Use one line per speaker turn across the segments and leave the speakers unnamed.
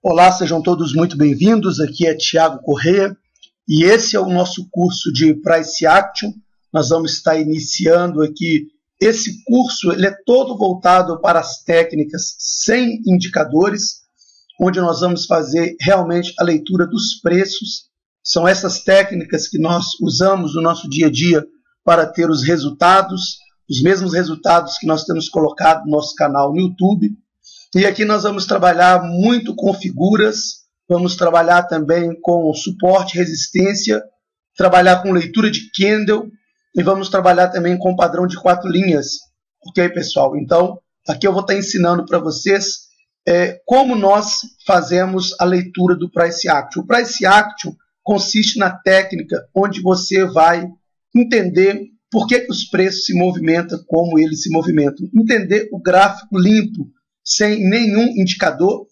Olá, sejam todos muito bem-vindos. Aqui é Thiago Corrêa e esse é o nosso curso de Price Action. Nós vamos estar iniciando aqui esse curso. Ele é todo voltado para as técnicas sem indicadores, onde nós vamos fazer realmente a leitura dos preços. São essas técnicas que nós usamos no nosso dia a dia para ter os resultados, os mesmos resultados que nós temos colocado no nosso canal no YouTube. E aqui nós vamos trabalhar muito com figuras, vamos trabalhar também com suporte, resistência, trabalhar com leitura de candle e vamos trabalhar também com padrão de 4 linhas. Ok, pessoal? Então, aqui eu vou estar ensinando para vocês como nós fazemos a leitura do Price Action. O Price Action consiste na técnica onde você vai entender por que os preços se movimentam como eles se movimentam. Entender o gráfico limpo, sem nenhum indicador,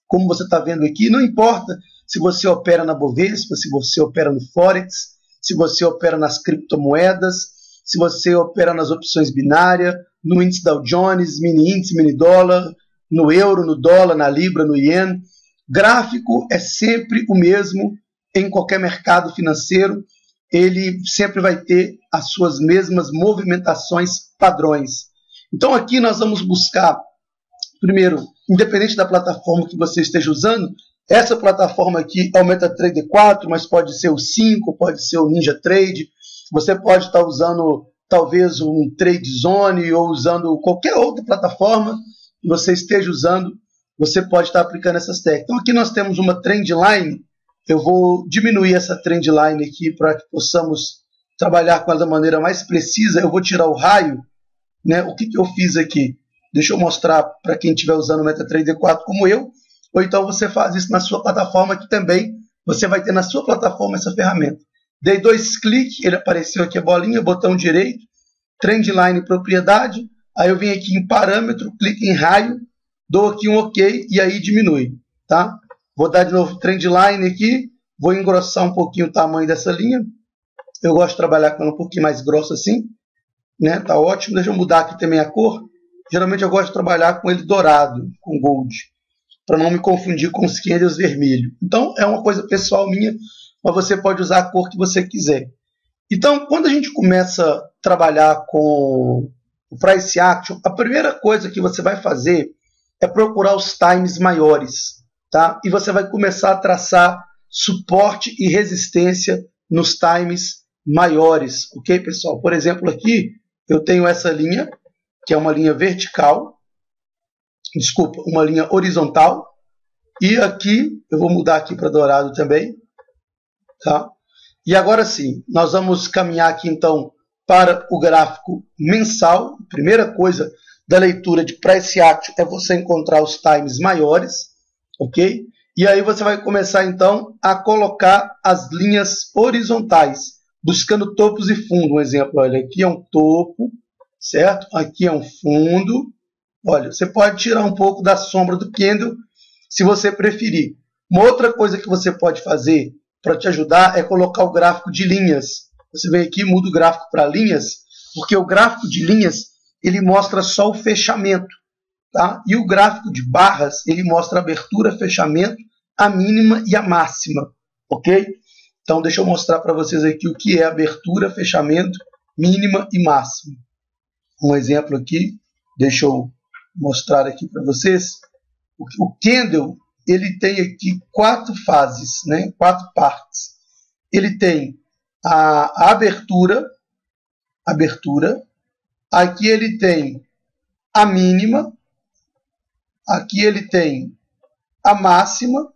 como você está vendo aqui. Não importa se você opera na Bovespa, se você opera no Forex, se você opera nas criptomoedas, se você opera nas opções binárias, no índice Dow Jones, mini índice, mini dólar, no euro, no dólar, na libra, no ien. Gráfico é sempre o mesmo em qualquer mercado financeiro. Ele sempre vai ter as suas mesmas movimentações padrões. Então aqui nós vamos buscar, primeiro, independente da plataforma que você esteja usando, essa plataforma aqui é o MetaTrader 4, mas pode ser o 5, pode ser o NinjaTrade. Você pode estar usando talvez um TradeZone ou usando qualquer outra plataforma que você esteja usando, você pode estar aplicando essas técnicas. Então aqui nós temos uma Trendline. Eu vou diminuir essa Trendline aqui para que possamos trabalhar com ela da maneira mais precisa. Eu vou tirar o raio, né? O que eu fiz aqui? Deixa eu mostrar para quem estiver usando o MetaTrader 4 como eu, ou então você faz isso na sua plataforma, que também você vai ter na sua plataforma essa ferramenta. Dei 2 cliques, ele apareceu aqui a bolinha, botão direito, Trendline propriedade, aí eu vim aqui em parâmetro, clique em raio, dou aqui um OK e aí diminui, tá? Vou dar de novo Trendline aqui, vou engrossar um pouquinho o tamanho dessa linha, eu gosto de trabalhar com ela um pouquinho mais grossa assim, né? Tá ótimo. Deixa eu mudar aqui também a cor. Geralmente eu gosto de trabalhar com ele dourado, com gold, para não me confundir com os candles vermelho. Então é uma coisa pessoal minha, mas você pode usar a cor que você quiser. Então, quando a gente começa a trabalhar com o Price Action, a primeira coisa que você vai fazer é procurar os times maiores, tá? E você vai começar a traçar suporte e resistência nos times maiores, ok, pessoal? Por exemplo, aqui eu tenho essa linha, que é uma linha vertical, desculpa, uma linha horizontal, e aqui, eu vou mudar aqui para dourado também, tá? E agora sim, nós vamos caminhar aqui então para o gráfico mensal. Primeira coisa da leitura de Price Action é você encontrar os times maiores, ok? E aí você vai começar então a colocar as linhas horizontais, buscando topos e fundo. Um exemplo, olha, aqui é um topo, certo? Aqui é um fundo. Olha, você pode tirar um pouco da sombra do candle, se você preferir. Uma outra coisa que você pode fazer para te ajudar é colocar o gráfico de linhas. Você vem aqui, muda o gráfico para linhas, porque o gráfico de linhas, ele mostra só o fechamento, tá? E o gráfico de barras, ele mostra a abertura, fechamento, a mínima e a máxima, ok? Então, deixa eu mostrar para vocês aqui o que é abertura, fechamento, mínima e máxima. Um exemplo aqui, deixa eu mostrar aqui para vocês. O candle, ele tem aqui 4 fases, né? 4 partes. Ele tem a abertura, aqui ele tem a mínima, aqui ele tem a máxima,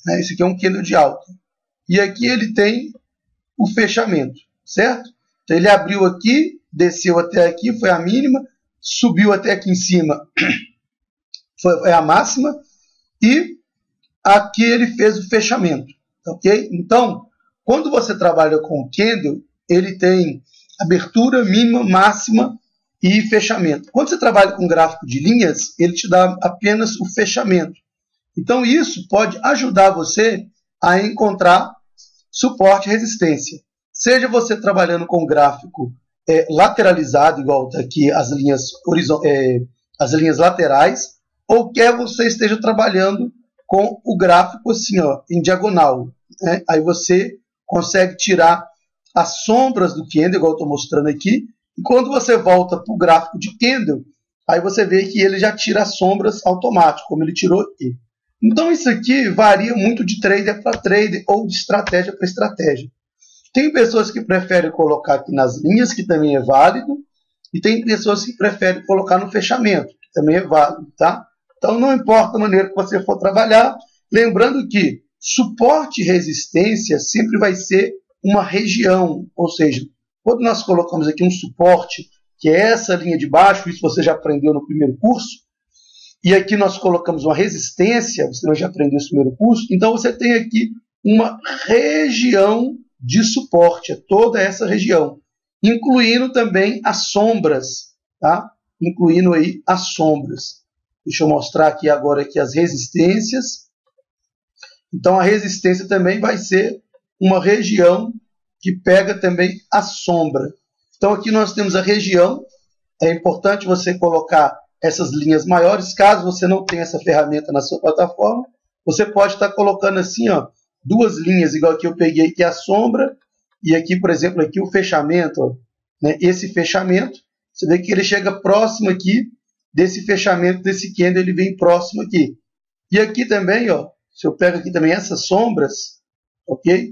né? Esse aqui é um candle de alta, e aqui ele tem o fechamento, certo? Então ele abriu aqui, desceu até aqui, foi a mínima, subiu até aqui em cima, foi a máxima, e aqui ele fez o fechamento, ok? Então, quando você trabalha com o candle, ele tem abertura, mínima, máxima e fechamento. Quando você trabalha com gráfico de linhas, ele te dá apenas o fechamento. Então, isso pode ajudar você a encontrar suporte e resistência. Seja você trabalhando com gráfico lateralizado, igual está aqui as linhas laterais, ou quer você esteja trabalhando com o gráfico assim, ó, em diagonal, né? Aí você consegue tirar as sombras do candle, igual eu estou mostrando aqui, e quando você volta para o gráfico de candle, aí você vê que ele já tira as sombras automático, como ele tirou aqui. Então isso aqui varia muito de trader para trader ou de estratégia para estratégia. Tem pessoas que preferem colocar aqui nas linhas, que também é válido, e tem pessoas que preferem colocar no fechamento, que também é válido, tá? Então não importa a maneira que você for trabalhar, lembrando que suporte e resistência sempre vai ser uma região, ou seja, quando nós colocamos aqui um suporte, que é essa linha de baixo, isso você já aprendeu no primeiro curso, e aqui nós colocamos uma resistência, você já aprendeu no primeiro curso, então você tem aqui uma região de suporte, é toda essa região, incluindo também as sombras, tá? Incluindo aí as sombras. Deixa eu mostrar aqui agora aqui as resistências. Então a resistência também vai ser uma região que pega também a sombra. Então aqui nós temos a região, é importante você colocar essas linhas maiores, caso você não tenha essa ferramenta na sua plataforma, você pode estar colocando assim, ó, duas linhas, igual que eu peguei aqui a sombra, e aqui, por exemplo, aqui o fechamento, ó, né? Esse fechamento, você vê que ele chega próximo aqui desse fechamento desse candle, ele vem próximo aqui. E aqui também, ó, se eu pego aqui também essas sombras, ok?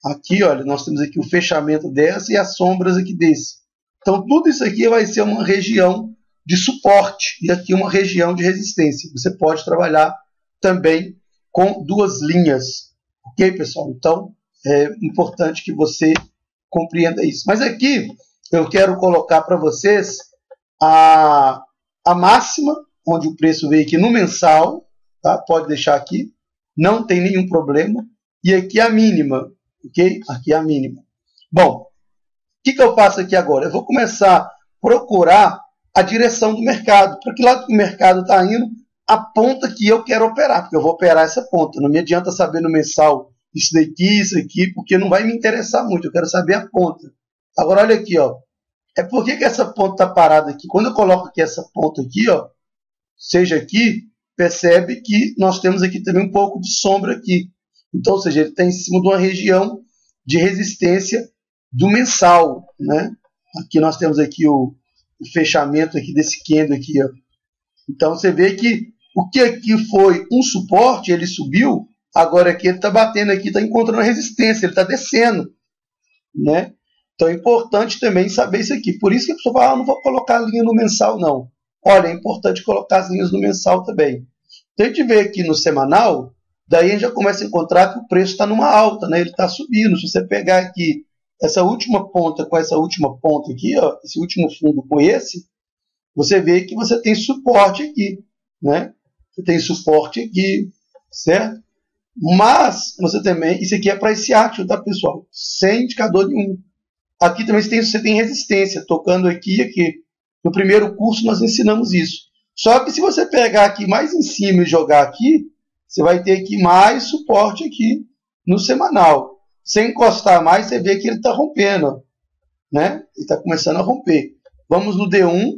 Aqui, olha, nós temos aqui o fechamento dessa e as sombras aqui desse. Então, tudo isso aqui vai ser uma região de suporte e aqui uma região de resistência. Você pode trabalhar também com duas linhas, ok, pessoal? Então, é importante que você compreenda isso. Mas aqui, eu quero colocar para vocês a máxima, onde o preço veio aqui no mensal, tá? Pode deixar aqui, não tem nenhum problema. E aqui a mínima, ok? Aqui a mínima. Bom, o que eu faço aqui agora? Eu vou começar a procurar a direção do mercado. Para que lado que o mercado está indo? A ponta que eu quero operar, porque eu vou operar essa ponta. Não me adianta saber no mensal isso daqui, isso aqui, porque não vai me interessar muito. Eu quero saber a ponta. Agora, olha aqui, ó. É por que essa ponta está parada aqui? Quando eu coloco aqui essa ponta aqui, ó, seja aqui, percebe que nós temos aqui também um pouco de sombra aqui. Então, ou seja, ele está em cima de uma região de resistência do mensal, né? Aqui nós temos aqui o fechamento aqui desse candle aqui, ó. Então você vê que o que aqui foi um suporte, ele subiu, agora aqui ele está batendo aqui, está encontrando resistência, ele está descendo, né? Então é importante também saber isso aqui. Por isso que a pessoa fala, não vou colocar a linha no mensal, não. Olha, é importante colocar as linhas no mensal também. Então a gente vê aqui no semanal, daí a gente já começa a encontrar que o preço está numa alta, né? Ele está subindo. Se você pegar aqui essa última ponta com essa última ponta aqui, ó, esse último fundo com esse, você vê que você tem suporte aqui, né? Você tem suporte aqui, certo? Mas você também, isso aqui é para esse action, tá, pessoal? Sem indicador nenhum. Aqui também você tem resistência, tocando aqui e aqui. No primeiro curso nós ensinamos isso. Só que se você pegar aqui mais em cima e jogar aqui, você vai ter aqui mais suporte aqui no semanal. Sem encostar mais, você vê que ele está rompendo, ó, né? Ele está começando a romper. Vamos no D1.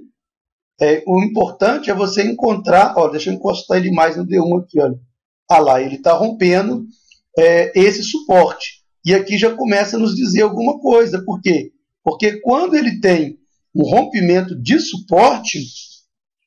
O importante é você encontrar, ó, deixa eu encostar ele mais no D1 aqui, olha. Ah lá, ele está rompendo esse suporte. E aqui já começa a nos dizer alguma coisa. Por quê? Porque quando ele tem um rompimento de suporte,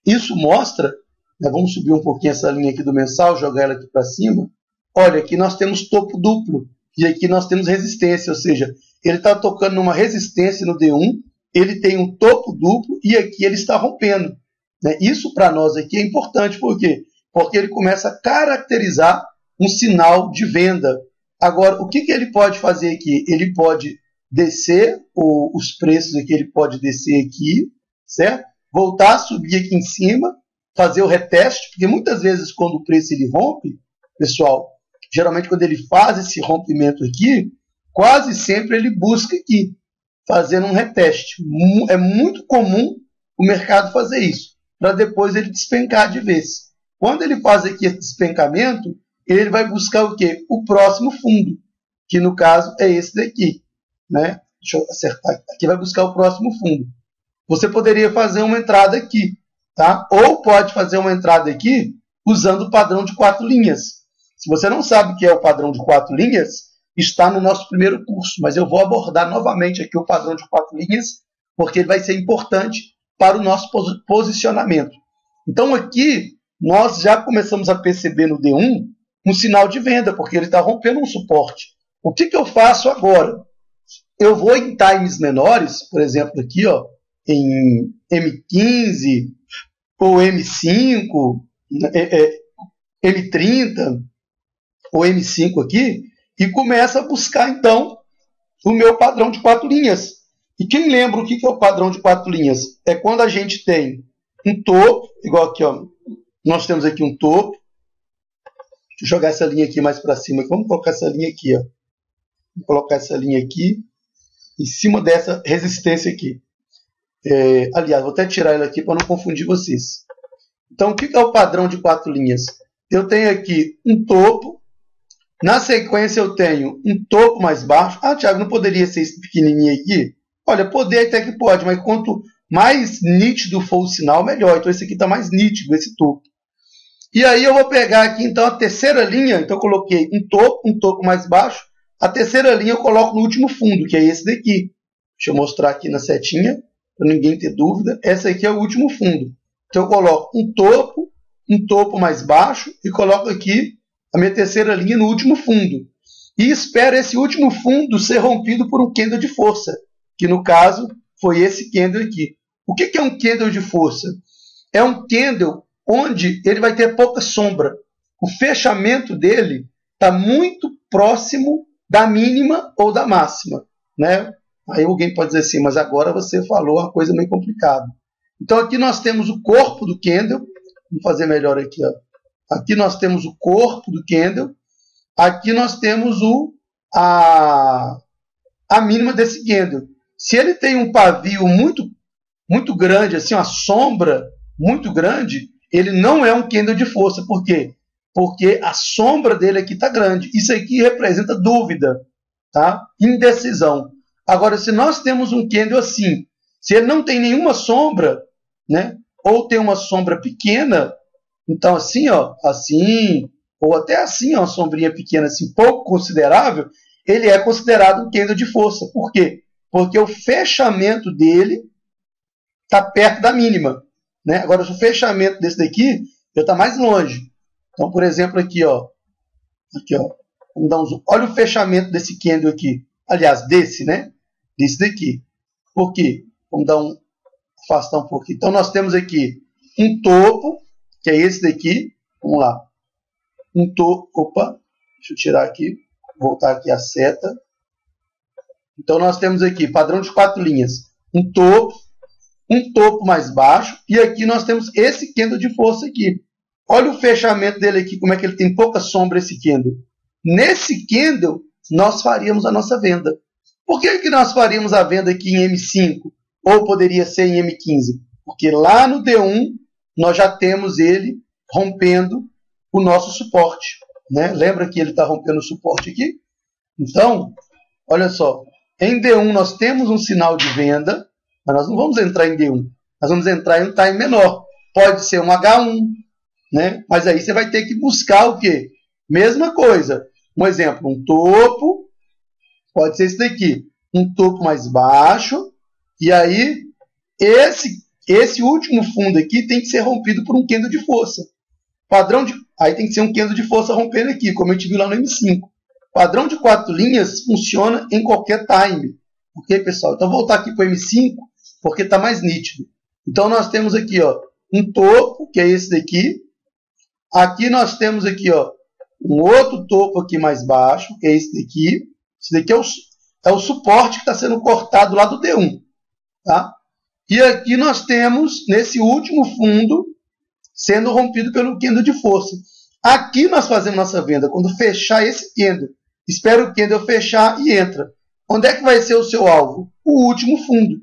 isso mostra, né, vamos subir um pouquinho essa linha aqui do mensal, jogar ela aqui para cima. Olha, aqui nós temos topo duplo e aqui nós temos resistência, ou seja, ele está tocando numa resistência no D1, ele tem um topo duplo e aqui ele está rompendo, né? Isso para nós aqui é importante, por quê? Porque ele começa a caracterizar um sinal de venda. Agora, o que ele pode fazer aqui? Ele pode descer os preços aqui, ele pode descer aqui, certo? Voltar a subir aqui em cima, fazer o reteste, porque muitas vezes quando o preço ele rompe, pessoal, geralmente quando ele faz esse rompimento aqui, quase sempre ele busca aqui, fazendo um reteste. É muito comum o mercado fazer isso, para depois ele despencar de vez. Quando ele faz aqui esse despencamento, ele vai buscar o quê? O próximo fundo, que no caso é esse daqui, né? Deixa eu acertar aqui. Aqui vai buscar o próximo fundo. Você poderia fazer uma entrada aqui, tá? Ou pode fazer uma entrada aqui usando o padrão de 4 linhas. Se você não sabe o que é o padrão de 4 linhas, está no nosso primeiro curso, mas eu vou abordar novamente aqui o padrão de 4 linhas, porque ele vai ser importante para o nosso posicionamento. Então aqui nós já começamos a perceber no D1 um sinal de venda, porque ele está rompendo um suporte. O que eu faço agora? Eu vou em times menores, por exemplo aqui, ó, em M15 ou M5, M30 ou M5 aqui, e começa a buscar então o meu padrão de 4 linhas. E quem lembra o que é o padrão de 4 linhas? É quando a gente tem um topo, igual aqui, ó, nós temos aqui um topo. Deixa eu jogar essa linha aqui mais para cima. Vamos colocar essa linha aqui, ó. Vou colocar essa linha aqui em cima dessa resistência aqui. Aliás, vou até tirar ela aqui para não confundir vocês. Então, o que é o padrão de 4 linhas? Eu tenho aqui um topo. Na sequência, eu tenho um topo mais baixo. Ah, Thiago, não poderia ser esse pequenininho aqui? Olha, poder até que pode, mas quanto mais nítido for o sinal, melhor. Então, esse aqui está mais nítido, esse topo. E aí, eu vou pegar aqui, então, a terceira linha. Então, eu coloquei um topo mais baixo. A terceira linha eu coloco no último fundo, que é esse daqui. Deixa eu mostrar aqui na setinha, para ninguém ter dúvida. Essa aqui é o último fundo. Então, eu coloco um topo mais baixo e coloco aqui a minha terceira linha no último fundo. E espero esse último fundo ser rompido por um candle de força, que no caso foi esse candle aqui. O que é um candle de força? É um candle onde ele vai ter pouca sombra. O fechamento dele está muito próximo da mínima ou da máxima, né? Aí alguém pode dizer assim, mas agora você falou uma coisa meio complicada. Então aqui nós temos o corpo do candle. Vamos fazer melhor aqui, ó. Aqui nós temos o corpo do candle. Aqui nós temos a mínima desse candle. Se ele tem um pavio muito grande, assim, uma sombra muito grande, ele não é um candle de força. Por quê? Porque a sombra dele aqui está grande. Isso aqui representa dúvida, tá? Indecisão. Agora, se nós temos um candle assim, se ele não tem nenhuma sombra, né? Ou tem uma sombra pequena, então assim, ó, assim, ou até assim, ó, uma sombrinha pequena, assim, pouco considerável, ele é considerado um candle de força. Por quê? Porque o fechamento dele está perto da mínima, né? Agora, se o fechamento desse daqui está mais longe. Então, por exemplo, aqui, ó, vamos dar um zoom. Olha o fechamento desse candle aqui. Aliás, desse, né? Desse daqui. Por quê? Vamos dar afastar um pouquinho. Então, nós temos aqui um topo, que é esse daqui. Vamos lá. Um topo. Opa, deixa eu tirar aqui. Voltar aqui a seta. Então, nós temos aqui padrão de 4 linhas. Um topo mais baixo. E aqui nós temos esse candle de força aqui. Olha o fechamento dele aqui, como é que ele tem pouca sombra esse candle. Nesse candle, nós faríamos a nossa venda. Por que nós faríamos a venda aqui em M5? Ou poderia ser em M15? Porque lá no D1, nós já temos ele rompendo o nosso suporte, né? Lembra que ele está rompendo o suporte aqui? Então, olha só. Em D1 nós temos um sinal de venda, mas nós não vamos entrar em D1. Nós vamos entrar em um time menor. Pode ser um H1, né? Mas aí você vai ter que buscar o quê? Mesma coisa. Um exemplo, um topo, pode ser esse daqui. Um topo mais baixo. E aí, esse último fundo aqui tem que ser rompido por um candle de força. Aí tem que ser um candle de força rompendo aqui, como a gente viu lá no M5. Padrão de 4 linhas funciona em qualquer time. Ok, pessoal? Então, vou voltar aqui para o M5, porque está mais nítido. Então, nós temos aqui, ó, um topo, que é esse daqui. Aqui nós temos aqui, ó, um outro topo aqui mais baixo, que é esse daqui. Esse daqui é o suporte que está sendo cortado lá do D1. Tá? E aqui nós temos, nesse último fundo, sendo rompido pelo candle de força. Aqui nós fazemos nossa venda, quando fechar esse candle. Espera o candle fechar e entra. Onde é que vai ser o seu alvo? O último fundo,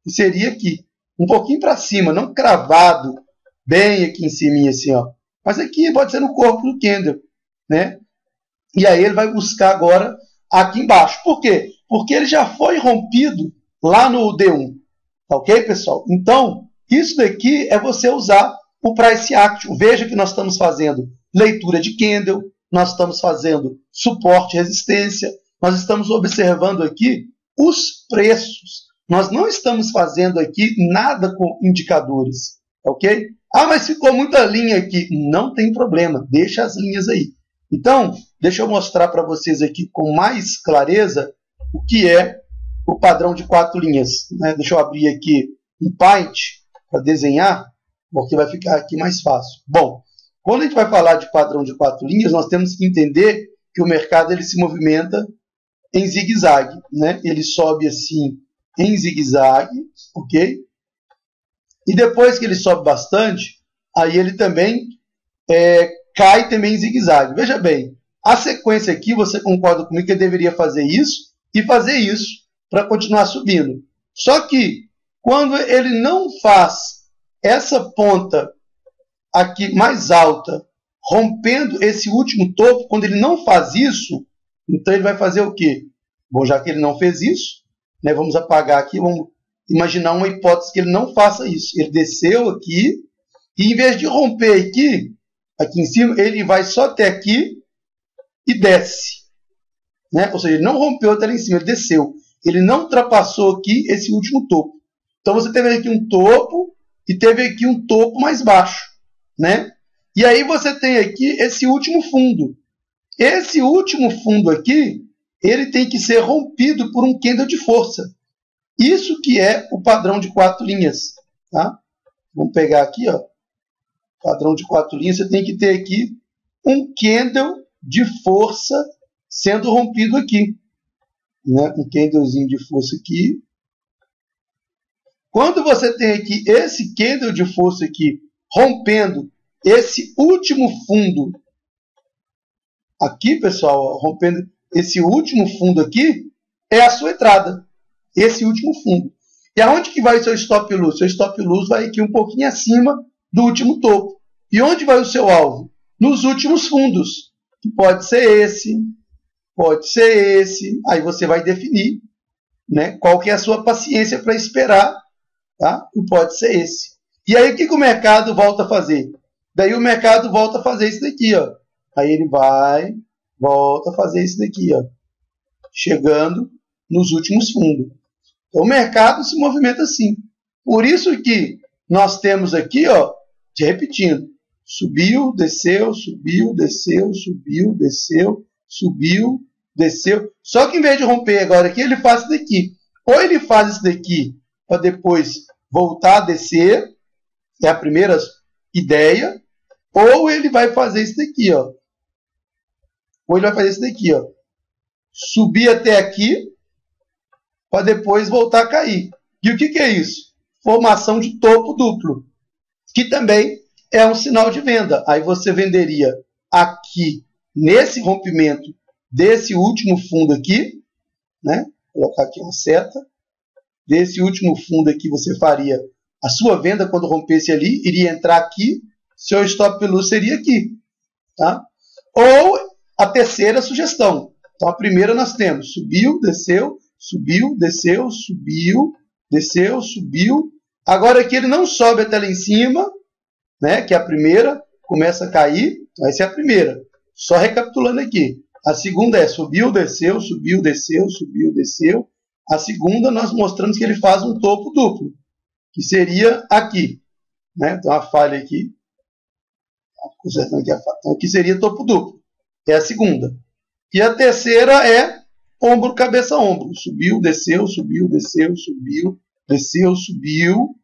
que seria aqui. Um pouquinho para cima, não cravado, bem aqui em cima, assim, ó. Mas aqui pode ser no corpo do candle, né? E aí ele vai buscar agora aqui embaixo. Por quê? Porque ele já foi rompido lá no D1. Tá ok, pessoal? Então, isso daqui é você usar o Price Action. Veja que nós estamos fazendo leitura de candle, nós estamos fazendo suporte e resistência, nós estamos observando aqui os preços. Nós não estamos fazendo aqui nada com indicadores, ok? Ah, mas ficou muita linha aqui. Não tem problema, deixa as linhas aí. Então, deixa eu mostrar para vocês aqui com mais clareza o que é o padrão de 4 linhas. Né? Deixa eu abrir aqui um Paint para desenhar, porque vai ficar aqui mais fácil. Bom, quando a gente vai falar de padrão de 4 linhas, nós temos que entender que o mercado ele se movimenta em zigue-zague. Né? Ele sobe assim em zigue-zague, ok? E depois que ele sobe bastante, aí ele também cai também em zigue-zague. Veja bem, a sequência aqui, você concorda comigo que eu deveria fazer isso e fazer isso para continuar subindo. Só que, quando ele não faz essa ponta aqui mais alta, rompendo esse último topo, quando ele não faz isso, então ele vai fazer o quê? Bom, já que ele não fez isso, né, vamos apagar aqui, vamos imaginar uma hipótese que ele não faça isso. Ele desceu aqui, e em vez de romper aqui em cima, ele vai só até aqui e desce. Né? Ou seja, ele não rompeu até lá em cima, ele desceu. Ele não ultrapassou aqui esse último topo. Então você teve aqui um topo e teve aqui um topo mais baixo. Né? E aí você tem aqui esse último fundo. Esse último fundo aqui, ele tem que ser rompido por um candle de força. Isso que é o padrão de 4 linhas. Tá? Vamos pegar aqui, ó. Padrão de 4 linhas, você tem que ter aqui um candle de força sendo rompido aqui. Né? Um candlezinho de força aqui. Quando você tem aqui esse candle de força aqui rompendo esse último fundo aqui, pessoal, ó, rompendo esse último fundo aqui, é a sua entrada. Esse último fundo. E aonde que vai o seu stop loss? Seu stop loss vai aqui um pouquinho acima do último topo. E onde vai o seu alvo? Nos últimos fundos. Que pode ser esse, pode ser esse. Aí você vai definir, né, qual que é a sua paciência para esperar. Tá? E pode ser esse. E aí o que o mercado volta a fazer? Daí o mercado volta a fazer isso daqui. Ó. Aí ele volta a fazer isso daqui. Ó. Chegando nos últimos fundos. Então o mercado se movimenta assim. Por isso que nós temos aqui, ó, repetindo, subiu, desceu, subiu, desceu, subiu, desceu, subiu, desceu. Só que em vez de romper agora aqui, ele faz isso daqui. Ou ele faz isso daqui para depois voltar a descer, é a primeira ideia, ou ele vai fazer isso daqui, ó. Ou ele vai fazer isso daqui, ó. Subir até aqui, para depois voltar a cair. E o que é isso? Formação de topo duplo, que também é um sinal de venda. Aí você venderia aqui, nesse rompimento desse último fundo aqui, né? Vou colocar aqui uma seta. Desse último fundo aqui você faria a sua venda quando rompesse ali, iria entrar aqui, seu stop loss seria aqui. Tá? Ou a terceira sugestão. Então a primeira nós temos, subiu, desceu, subiu, desceu, subiu, desceu, subiu. Agora aqui ele não sobe até lá em cima, né, que é a primeira, começa a cair. Essa é a primeira. Só recapitulando aqui. A segunda é subiu, desceu, subiu, desceu, subiu, desceu. A segunda nós mostramos que ele faz um topo duplo, que seria aqui. Né? Então a falha aqui. Consertando aqui a falha. Então aqui seria topo duplo. É a segunda. E a terceira é ombro, cabeça, ombro. Subiu, desceu, subiu, desceu, subiu, desceu, subiu.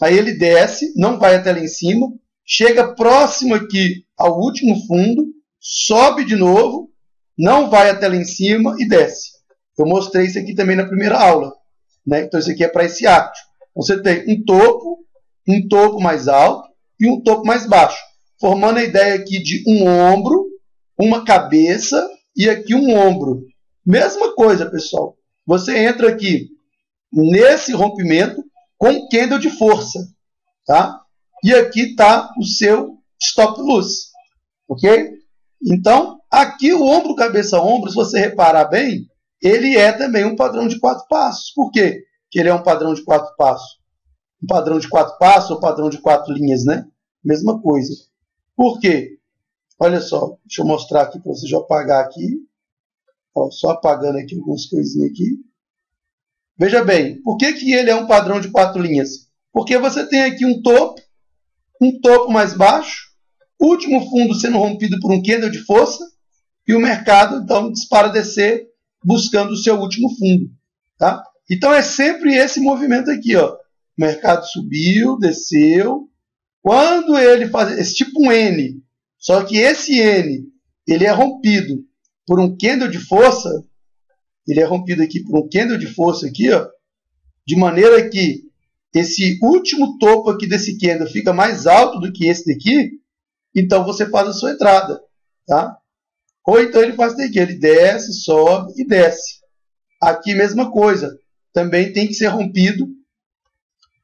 Aí ele desce, não vai até lá em cima, chega próximo aqui ao último fundo, sobe de novo, não vai até lá em cima e desce. Eu mostrei isso aqui também na primeira aula. Né? Então isso aqui é para esse ato. Você tem um topo mais alto e um topo mais baixo, formando a ideia aqui de um ombro, uma cabeça e aqui um ombro. Mesma coisa, pessoal. Você entra aqui nesse rompimento com candle de força. Tá? E aqui está o seu stop loss. Ok? Então, aqui o ombro, cabeça, ombro, se você reparar bem, ele é também um padrão de 4 passos. Por quê que ele é um padrão de 4 passos? Um padrão de 4 passos ou padrão de 4 linhas, né? Mesma coisa. Por quê? Olha só, deixa eu mostrar aqui para vocês, já apagar aqui. Ó, só apagando aqui algumas coisinhas aqui. Veja bem, por que, que ele é um padrão de 4 linhas? Porque você tem aqui um topo mais baixo, último fundo sendo rompido por um candle de força, e o mercado então dispara descer buscando o seu último fundo. Tá? Então é sempre esse movimento aqui. Ó. O mercado subiu, desceu. Quando ele faz esse tipo um N, só que esse N ele é rompido por um candle de força, ele é rompido aqui por um candle de força aqui, ó, de maneira que esse último topo aqui desse candle fica mais alto do que esse daqui, então você faz a sua entrada. Tá? Ou então ele faz isso daqui, ele desce, sobe e desce. Aqui mesma coisa, também tem que ser rompido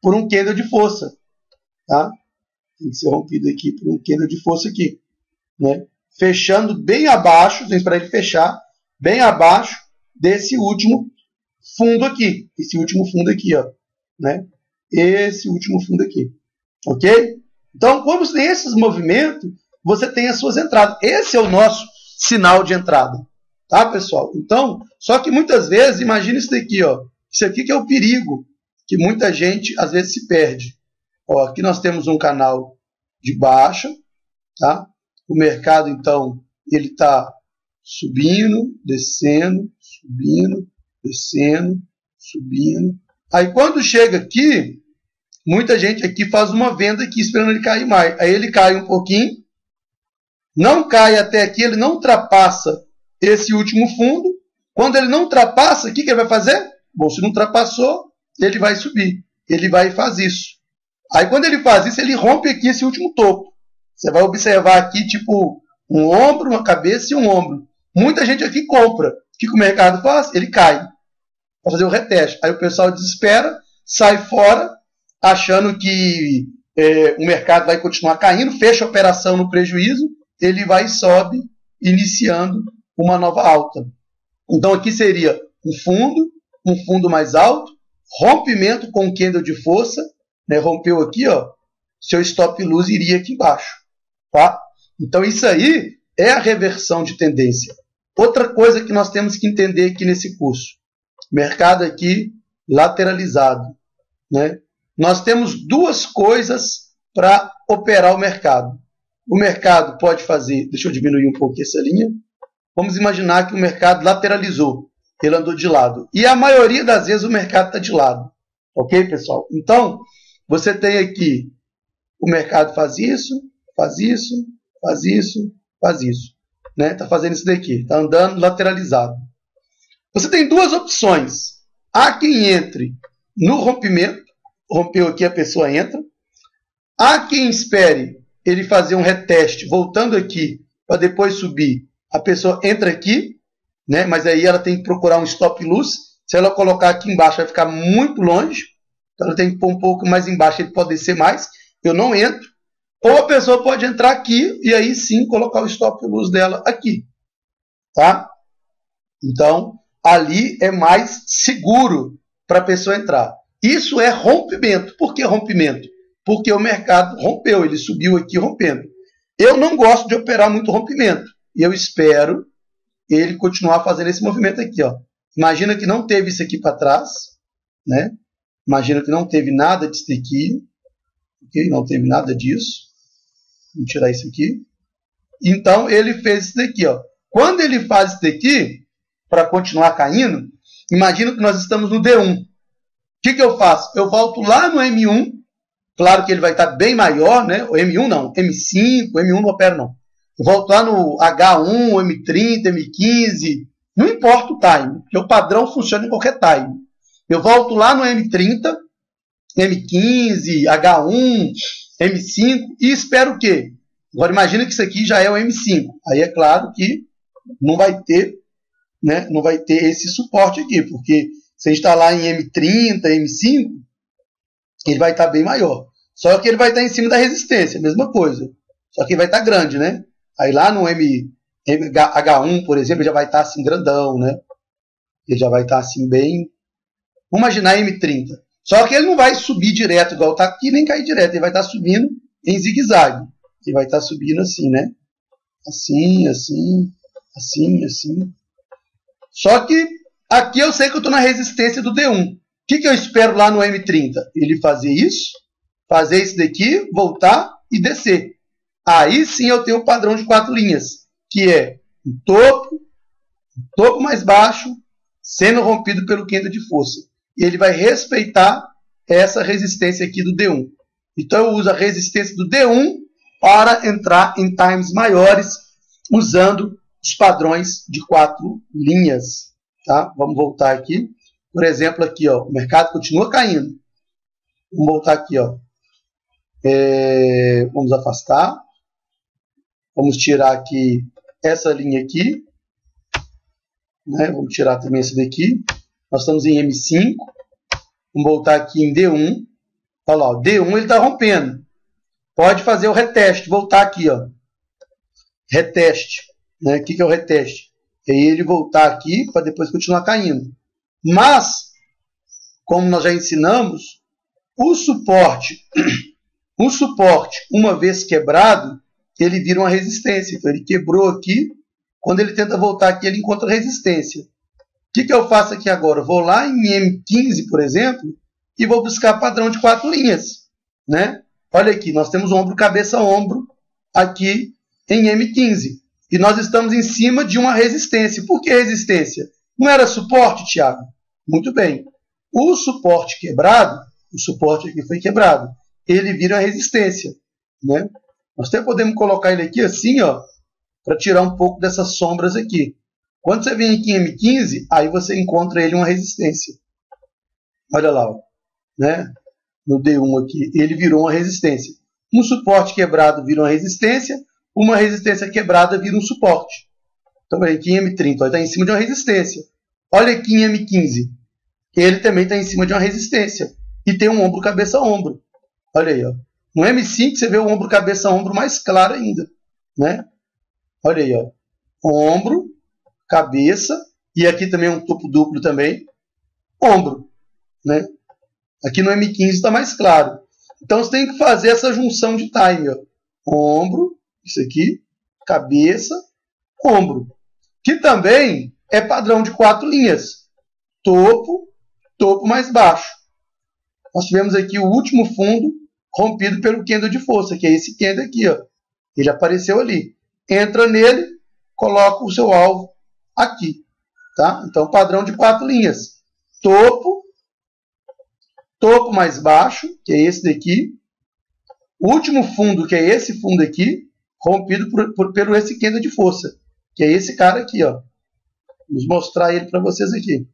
por um candle de força. Tá? Tem que ser rompido aqui por um candle de força aqui. Né? Fechando bem abaixo, tem para ele fechar bem abaixo desse último fundo aqui. Esse último fundo aqui, ó. Né? Esse último fundo aqui. Ok? Então, quando você tem esses movimentos, você tem as suas entradas. Esse é o nosso sinal de entrada. Tá, pessoal? Então, só que muitas vezes, imagina isso daqui, ó. Isso aqui que é o perigo, que muita gente às vezes se perde. Ó, aqui nós temos um canal de baixa, tá? O mercado, então, ele está subindo, descendo, subindo, descendo, subindo. Aí, quando chega aqui, muita gente aqui faz uma venda aqui esperando ele cair mais. Aí ele cai um pouquinho, não cai até aqui, ele não ultrapassa esse último fundo. Quando ele não ultrapassa, o que ele vai fazer? Bom, se não ultrapassou, ele vai subir. Ele vai e faz isso. Aí, quando ele faz isso, ele rompe aqui esse último topo. Você vai observar aqui, tipo, um ombro, uma cabeça e um ombro. Muita gente aqui compra. O que o mercado faz? Ele cai. Vai fazer o reteste. Aí o pessoal desespera, sai fora, achando que o mercado vai continuar caindo, fecha a operação no prejuízo, ele vai e sobe, iniciando uma nova alta. Então, aqui seria um fundo mais alto, rompimento com candle de força, né? Rompeu aqui, ó, seu stop loss iria aqui embaixo. Tá? Então, isso aí é a reversão de tendência. Outra coisa que nós temos que entender aqui nesse curso. Mercado aqui lateralizado. Né? Nós temos duas coisas para operar o mercado. O mercado pode fazer... Deixa eu diminuir um pouco essa linha. Vamos imaginar que o mercado lateralizou. Ele andou de lado. E a maioria das vezes o mercado está de lado. Ok, pessoal? Então, você tem aqui... O mercado faz isso, faz isso, faz isso, faz isso. Né? Tá fazendo isso daqui. Está andando lateralizado. Você tem duas opções. Há quem entre no rompimento. Rompeu aqui, a pessoa entra. Há quem espere ele fazer um reteste, voltando aqui, para depois subir. A pessoa entra aqui, né? Mas aí ela tem que procurar um stop loss. Se ela colocar aqui embaixo, vai ficar muito longe. Então ela tem que pôr um pouco mais embaixo, ele pode descer mais. Eu não entro. Ou a pessoa pode entrar aqui e aí sim colocar o stop loss dela aqui. Tá? Então, ali é mais seguro para a pessoa entrar. Isso é rompimento. Por que rompimento? Porque o mercado rompeu, ele subiu aqui rompendo. Eu não gosto de operar muito rompimento. E eu espero ele continuar fazendo esse movimento aqui. Ó. Imagina que não teve isso aqui para trás. Né? Imagina que não teve nada disso aqui. Okay? Não teve nada disso. Vamos tirar isso aqui. Então, ele fez isso daqui. Ó. Quando ele faz isso daqui, para continuar caindo, imagina que nós estamos no D1. O que eu faço? Eu volto lá no M1. Claro que ele vai estar bem maior, né? O M1 não, M5, M1 não opera não. Eu volto lá no H1, M30, M15, não importa o time, porque o padrão funciona em qualquer time. Eu volto lá no M30, M15, H1, M5 e espero o quê? Agora imagina que isso aqui já é o M5. Aí é claro que não vai ter, né? Não vai ter esse suporte aqui, porque se a gente está lá em M30, M5, ele vai estar bem maior. Só que ele vai estar em cima da resistência, mesma coisa. Só que ele vai estar grande, né? Aí lá no H1, por exemplo, ele já vai estar assim grandão, né? Ele já vai estar assim bem... Vamos imaginar M30. Só que ele não vai subir direto igual está aqui, nem cair direto. Ele vai estar subindo em zigue-zague. Ele vai estar subindo assim, né? assim, assim, assim, assim. Só que aqui eu sei que eu estou na resistência do D1. O que eu espero lá no M30? Ele fazer isso, fazer isso daqui, voltar e descer. Aí sim eu tenho o padrão de 4 linhas, que é um topo mais baixo, sendo rompido pelo candle de força. E ele vai respeitar essa resistência aqui do D1. Então eu uso a resistência do D1 para entrar em times maiores, usando os padrões de 4 linhas. Tá? Vamos voltar aqui. Por exemplo, aqui, ó, o mercado continua caindo. Vamos voltar aqui. Ó. Vamos afastar. Vamos tirar aqui essa linha aqui. Né? Vamos tirar também essa daqui. Nós estamos em M5. Vamos voltar aqui em D1. Olha lá, o D1 ele está rompendo. Pode fazer o reteste. Voltar aqui. Ó. Reteste. Né? O que é o reteste? É ele voltar aqui para depois continuar caindo. Mas, como nós já ensinamos, o suporte, uma vez quebrado, ele vira uma resistência. Então, ele quebrou aqui. Quando ele tenta voltar aqui, ele encontra resistência. O que eu faço aqui agora? Vou lá em M15, por exemplo, e vou buscar padrão de 4 linhas. Né? Olha aqui, nós temos ombro, cabeça, ombro aqui em M15. E nós estamos em cima de uma resistência. Por que resistência? Não era suporte, Thiago? Muito bem. O suporte quebrado, o suporte aqui foi quebrado, ele vira resistência. Né? Nós até podemos colocar ele aqui assim, ó, para tirar um pouco dessas sombras aqui. Quando você vem aqui em M15, aí você encontra ele uma resistência. Olha lá, ó, né? No D1 aqui, ele virou uma resistência. Um suporte quebrado vira uma resistência quebrada vira um suporte. Então, aqui em M30, ele está em cima de uma resistência. Olha aqui em M15, ele também está em cima de uma resistência. E tem um ombro, cabeça, ombro. Olha aí, ó. No M5 você vê o ombro, cabeça, ombro mais claro ainda. Né? Olha aí, ó. Ombro, cabeça, e aqui também um topo duplo também. Ombro. Né? Aqui no M15 está mais claro. Então você tem que fazer essa junção de time. Ó. Ombro, isso aqui, cabeça, ombro. Que também é padrão de 4 linhas. Topo, topo mais baixo. Nós tivemos aqui o último fundo rompido pelo candle de força, que é esse candle aqui. Ó. Ele apareceu ali. Entra nele, coloca o seu alvo aqui. Tá? Então, padrão de 4 linhas. Topo, topo mais baixo, que é esse daqui. O último fundo, que é esse fundo aqui, rompido pelo esse candle de força, que é esse cara aqui. Ó. Vamos mostrar ele para vocês aqui.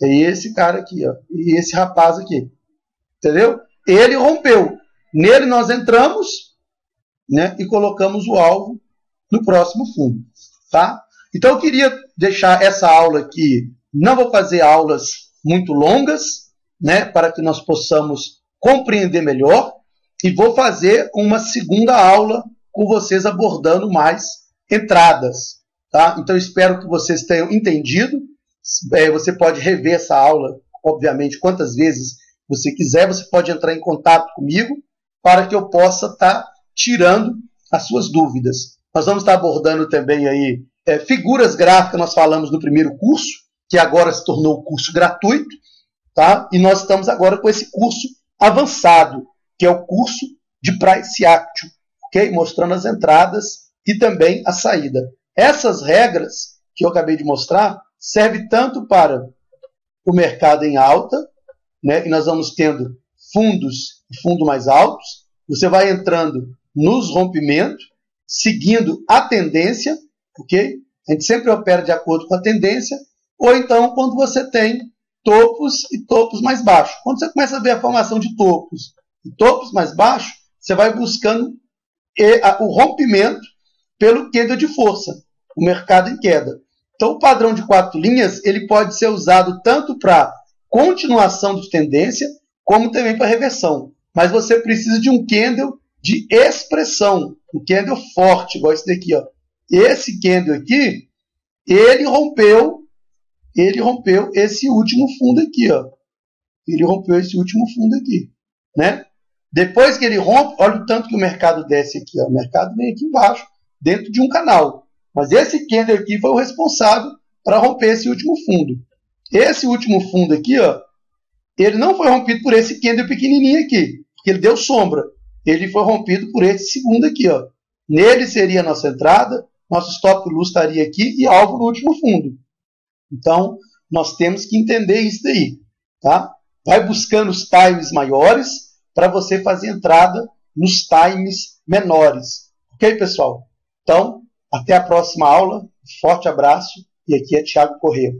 É esse cara aqui, ó, e esse rapaz aqui. Entendeu? Ele rompeu. Nele nós entramos, né, e colocamos o alvo no próximo fundo. Tá? Então eu queria deixar essa aula aqui. Não vou fazer aulas muito longas, né, para que nós possamos compreender melhor. E vou fazer uma segunda aula com vocês abordando mais entradas. Tá? Então espero que vocês tenham entendido. Você pode rever essa aula, obviamente, quantas vezes você quiser. Você pode entrar em contato comigo para que eu possa estar tirando as suas dúvidas. Nós vamos estar abordando também aí figuras gráficas. Nós falamos no primeiro curso, que agora se tornou o curso gratuito. Tá? E nós estamos agora com esse curso avançado, que é o curso de Price Action, okay? Mostrando as entradas e também a saída. Essas regras que eu acabei de mostrar servem tanto para o mercado em alta, né? E nós vamos tendo fundos e fundos mais altos. Você vai entrando nos rompimentos, seguindo a tendência, ok? A gente sempre opera de acordo com a tendência, ou então quando você tem topos e topos mais baixos. Quando você começa a ver a formação de topos e topos mais baixos, você vai buscando o rompimento pelo candle de força, o mercado em queda. Então, o padrão de 4 linhas ele pode ser usado tanto para continuação de tendência, como também para reversão. Mas você precisa de um candle de expressão, um candle forte, igual esse daqui. Ó. Esse candle aqui, ele rompeu esse último fundo aqui. Ó. Ele rompeu esse último fundo aqui. Né? Depois que ele rompe, olha o tanto que o mercado desce aqui. Ó. O mercado vem aqui embaixo dentro de um canal. Mas esse candle aqui foi o responsável para romper esse último fundo. Esse último fundo aqui, ó, ele não foi rompido por esse candle pequenininho aqui, porque ele deu sombra. Ele foi rompido por esse segundo aqui, ó. Nele seria a nossa entrada, nosso stop loss estaria aqui e alvo no último fundo. Então, nós temos que entender isso daí, tá? Vai buscando os times maiores para você fazer entrada nos times menores. Ok, pessoal? Então, até a próxima aula. Forte abraço. E aqui é Thiago Corrêa.